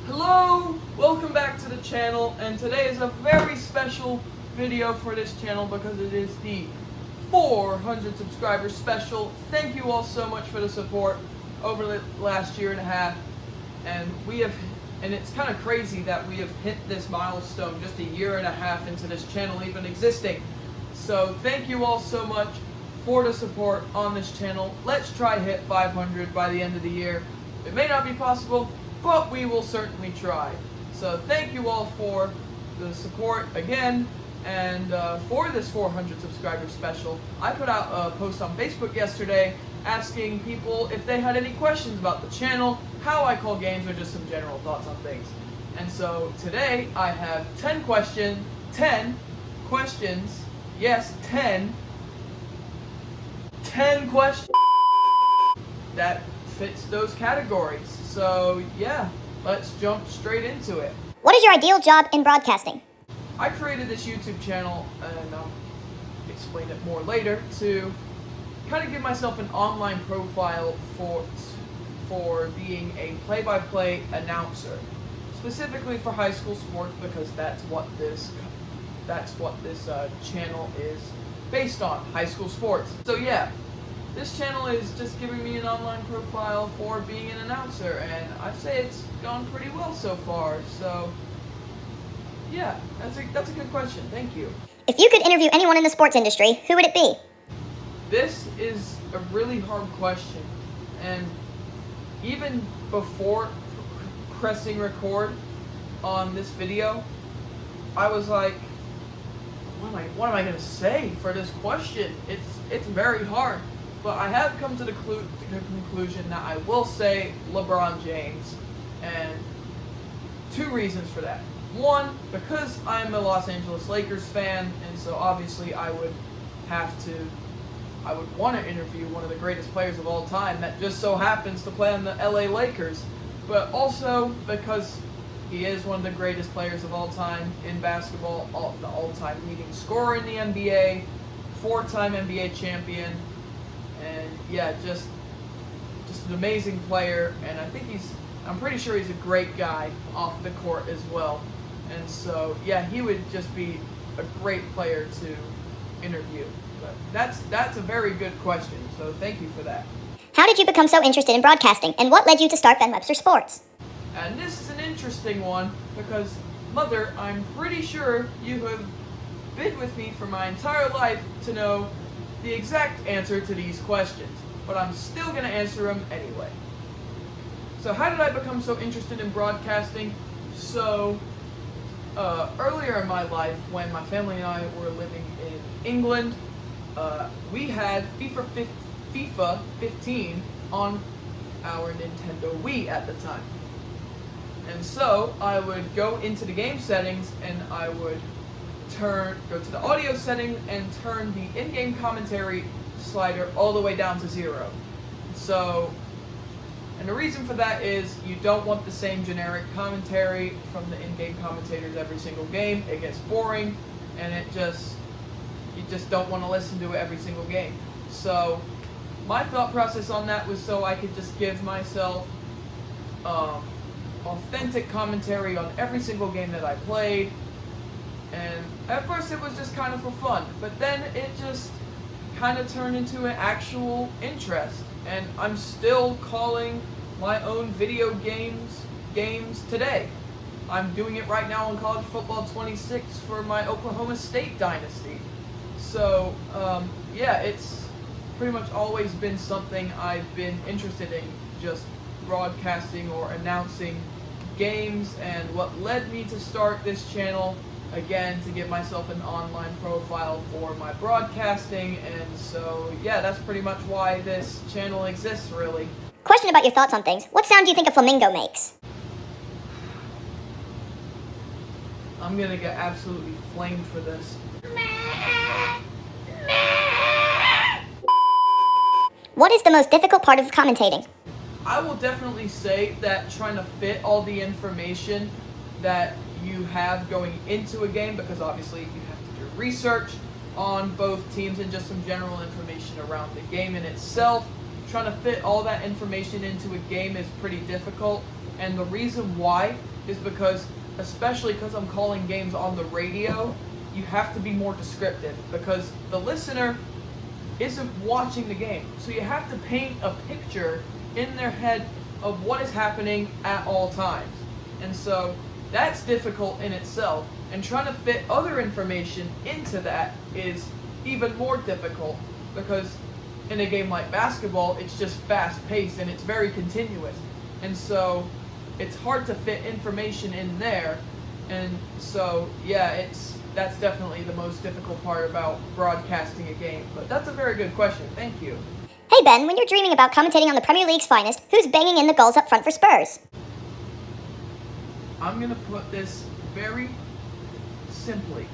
Hello, welcome back to the channel, and today is a very special video for this channel because it is the 400 subscriber special. Thank you all so much for the support over the last year and a half, and it's kind of crazy that we have hit this milestone just a year and a half into this channel even existing. So thank you all so much for the support on this channel. Let's try hit 500 by the end of the year. It may not be possible, but we will certainly try. So thank you all for the support again, and for this 400 subscriber special, I put out a post on Facebook yesterday asking people if they had any questions about the channel, how I call games, or just some general thoughts on things. And so today I have 10 questions, yes, 10 questions that fits those categories. So yeah, let's jump straight into it. What is your ideal job in broadcasting? I created this YouTube channel, and I'll explain it more later, to kind of give myself an online profile for being a play-by-play announcer, specifically for high school sports, because that's what this channel is based on, high school sports. So yeah, this channel is just giving me an online profile for being an announcer, and I'd say it's gone pretty well so far. So yeah, that's a good question. Thank you. If you could interview anyone in the sports industry, who would it be? This is a really hard question, and even before pressing record on this video, I was like, what am I gonna say for this question? It's very hard. But I have come to the conclusion that I will say LeBron James, and two reasons for that. One, because I'm a Los Angeles Lakers fan, and so obviously I would want to interview one of the greatest players of all time that just so happens to play on the LA Lakers. But also because he is one of the greatest players of all time in basketball, the all-time leading scorer in the NBA, 4-time NBA champion. And yeah, just an amazing player, and I'm pretty sure he's a great guy off the court as well. And so yeah, he would just be a great player to interview. But that's a very good question, so thank you for that. How did you become so interested in broadcasting, and what led you to start Ben Webster Sports? And this is an interesting one because, Mother, I'm pretty sure you have been with me for my entire life to know the exact answer to these questions, but I'm still going to answer them anyway. So how did I become so interested in broadcasting? So earlier in my life, when my family and I were living in England, we had FIFA 15 on our Nintendo Wii at the time. And so I would go into the game settings, and I would go to the audio setting and turn the in-game commentary slider all the way down to 0. So, and the reason for that is you don't want the same generic commentary from the in-game commentators every single game. It gets boring, and you just don't want to listen to it every single game. So my thought process on that was so I could just give myself authentic commentary on every single game that I played. And at first it was just kind of for fun, but then it just kind of turned into an actual interest. And I'm still calling my own video games today. I'm doing it right now on College Football 26 for my Oklahoma State dynasty. So yeah, it's pretty much always been something I've been interested in, just broadcasting or announcing games. And what led me to start this channel, again, to give myself an online profile for my broadcasting. And so yeah, that's pretty much why this channel exists, really. Question about your thoughts on things. What sound do you think a flamingo makes? I'm gonna get absolutely flamed for this. What is the most difficult part of commentating? I will definitely say that trying to fit all the information that you have going into a game, because obviously you have to do research on both teams and just some general information around the game in itself. Trying to fit all that information into a game is pretty difficult, and the reason why is because, especially because I'm calling games on the radio, you have to be more descriptive because the listener isn't watching the game. So you have to paint a picture in their head of what is happening at all times. And so that's difficult in itself. And trying to fit other information into that is even more difficult because in a game like basketball, it's just fast-paced and it's very continuous. And so it's hard to fit information in there. And so, yeah, that's definitely the most difficult part about broadcasting a game. But that's a very good question. Thank you. Hey Ben, when you're dreaming about commentating on the Premier League's finest, who's banging in the goals up front for Spurs? I'm going to put this very simply.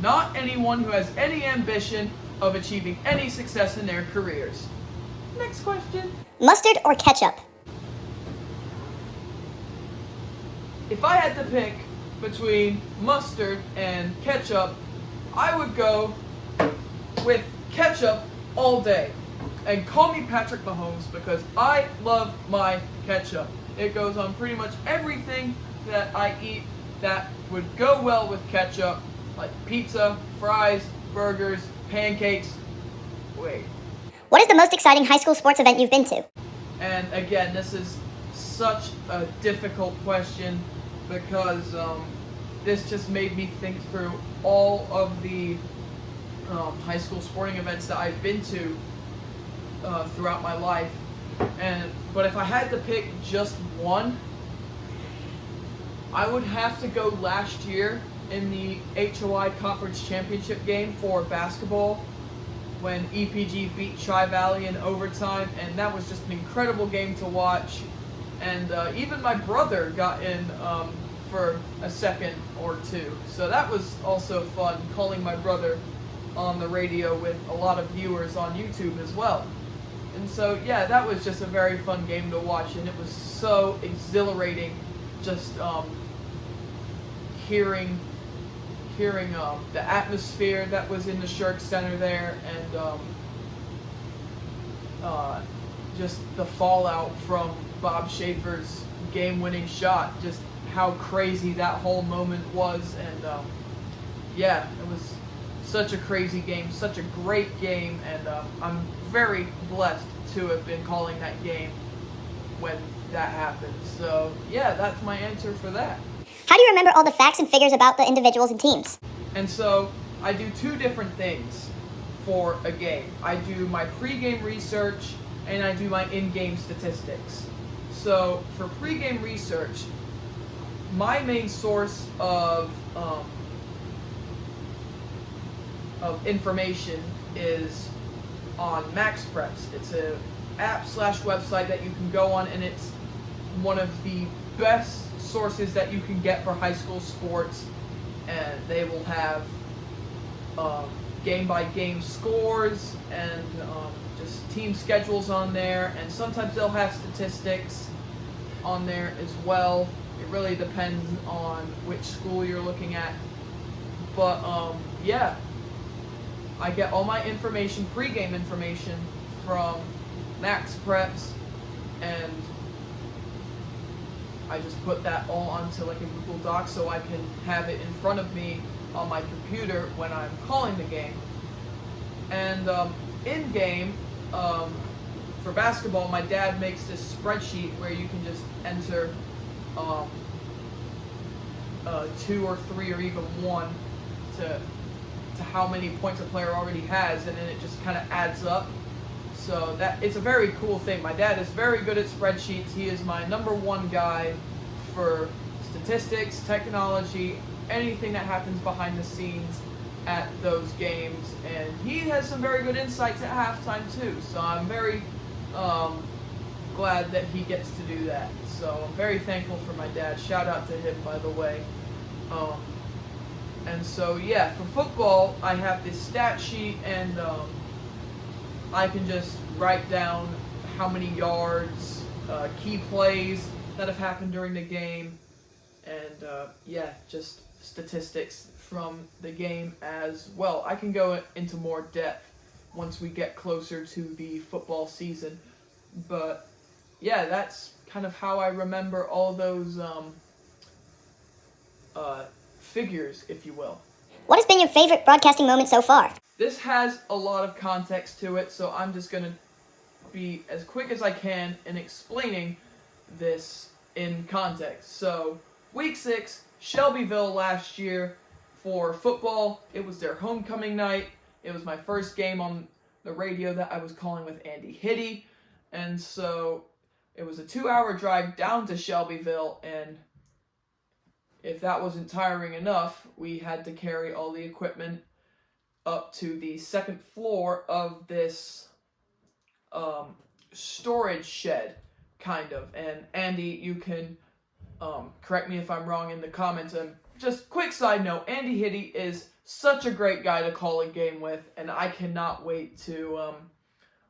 Not anyone who has any ambition of achieving any success in their careers. Next question. Mustard or ketchup? If I had to pick between mustard and ketchup, I would go with ketchup all day. And call me Patrick Mahomes because I love my ketchup. It goes on pretty much everything that I eat that would go well with ketchup, like pizza, fries, burgers, pancakes. Wait. What is the most exciting high school sports event you've been to? And again, this is such a difficult question because this just made me think through all of the high school sporting events that I've been to throughout my life. But if I had to pick just one, I would have to go last year in the HOI Conference Championship game for basketball when EPG beat Tri-Valley in overtime, and that was just an incredible game to watch. And even my brother got in for a second or two. So that was also fun, calling my brother on the radio with a lot of viewers on YouTube as well. And so, yeah, that was just a very fun game to watch, and it was so exhilarating just hearing the atmosphere that was in the Shirk Center there, and just the fallout from Bob Schaefer's game-winning shot, just how crazy that whole moment was. And yeah, it was such a crazy game, such a great game, and I'm very blessed to have been calling that game when that happened. So yeah, that's my answer for that. How do you remember all the facts and figures about the individuals and teams? And so I do two different things for a game. I do my pre-game research and I do my in-game statistics. So for pre-game research, my main source of information is on MaxPreps. It's a app/website that you can go on, and it's one of the best sources that you can get for high school sports. And they will have game-by-game scores and just team schedules on there, and sometimes they'll have statistics on there as well. It really depends on which school you're looking at. But yeah, I get all my information, pre-game information, from MaxPreps, and I just put that all onto like a Google Doc so I can have it in front of me on my computer when I'm calling the game. And in game, for basketball, my dad makes this spreadsheet where you can just enter 2 or 3 or even 1 to how many points a player already has, and then it just kind of adds up. So that it's a very cool thing. My dad is very good at spreadsheets. He is my #1 guy for statistics, technology, anything that happens behind the scenes at those games. And he has some very good insights at halftime too. So I'm very glad that he gets to do that. So I'm very thankful for my dad. Shout out to him, by the way. And so yeah, for football, I have this stat sheet, and I can just write down how many yards, key plays that have happened during the game, and yeah, just statistics from the game as well. I can go into more depth once we get closer to the football season, but yeah, that's kind of how I remember all those figures, if you will. What has been your favorite broadcasting moment so far? This has a lot of context to it, so I'm just going to be as quick as I can in explaining this in context. So, week 6, Shelbyville last year for football. It was their homecoming night. It was my first game on the radio that I was calling with Andy Hitty. And so, it was a 2-hour drive down to Shelbyville, and if that wasn't tiring enough, we had to carry all the equipment up to the second floor of this storage shed, kind of. And Andy, you can correct me if I'm wrong in the comments. And just quick side note, Andy Hitty is such a great guy to call a game with, and I cannot wait to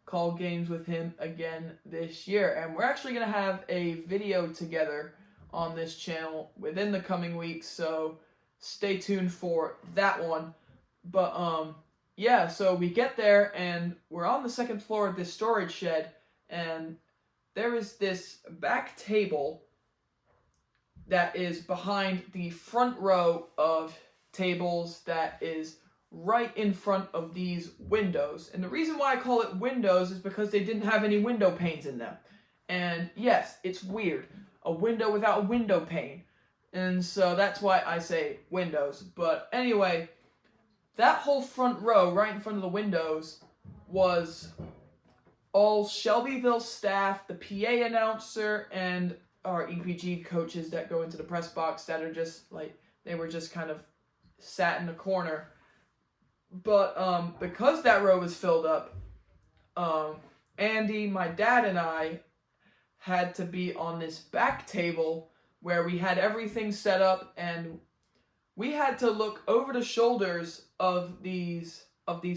call games with him again this year. And we're actually going to have a video together on this channel within the coming weeks, so stay tuned for that one. But yeah, so we get there and we're on the second floor of this storage shed, and there is this back table that is behind the front row of tables that is right in front of these windows. And the reason why I call it windows is because they didn't have any window panes in them. And yes, it's weird. A window without a window pane. And so that's why I say windows. But anyway, that whole front row right in front of the windows was all Shelbyville staff, the PA announcer, and our EPG coaches that go into the press box that are just like, they were just kind of sat in the corner. But because that row was filled up, Andy, my dad, and I had to be on this back table where we had everything set up, and we had to look over the shoulders of these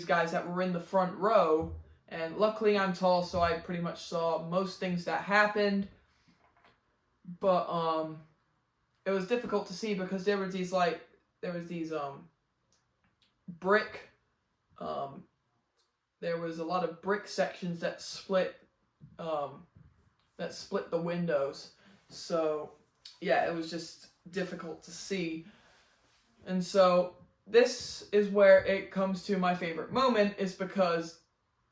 guys that were in the front row. And luckily I'm tall, so I pretty much saw most things that happened. But it was difficult to see because there was these brick, there was a lot of brick sections that split the windows. So yeah, it was just difficult to see. And so this is where it comes to my favorite moment, is because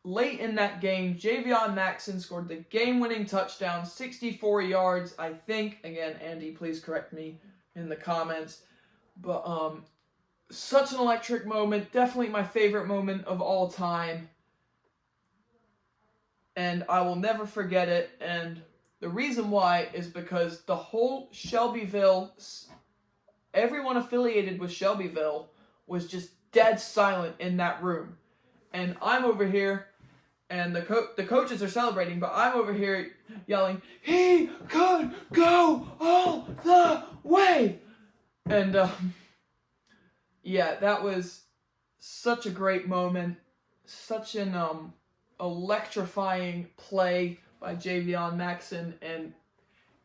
late in that game, Javion Maxson scored the game-winning touchdown, 64 yards, I think. Again, Andy, please correct me in the comments. But such an electric moment, definitely my favorite moment of all time. And I will never forget it. And the reason why is because the whole Shelbyville, everyone affiliated with Shelbyville was just dead silent in that room. And I'm over here, and the coaches are celebrating, but I'm over here yelling, "He could go all the way!" And yeah, that was such a great moment, such an electrifying play by Javion Maxson, and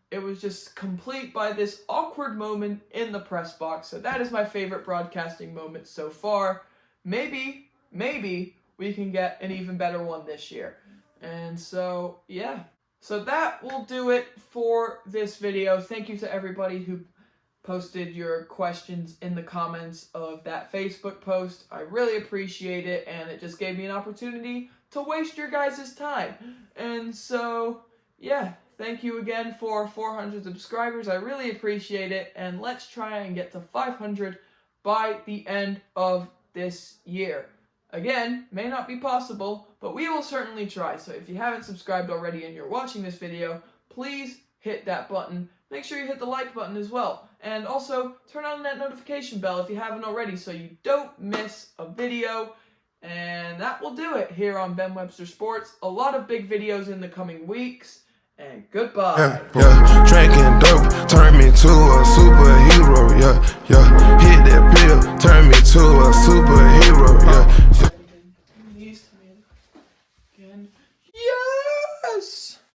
it was just complete by this awkward moment in the press box. So that is my favorite broadcasting moment so far. Maybe we can get an even better one this year. And so, yeah. So that will do it for this video. Thank you to everybody who posted your questions in the comments of that Facebook post. I really appreciate it, and it just gave me an opportunity to waste your guys' time. And so, yeah, thank you again for 400 subscribers. I really appreciate it, and let's try and get to 500 by the end of this year. Again, may not be possible, but we will certainly try. So if you haven't subscribed already and you're watching this video, please hit that button. Make sure you hit the like button as well. And also, turn on that notification bell if you haven't already so you don't miss a video. And that will do it here on Ben Webster Sports. A lot of big videos in the coming weeks. And goodbye. Yeah, drinking dope turned me to a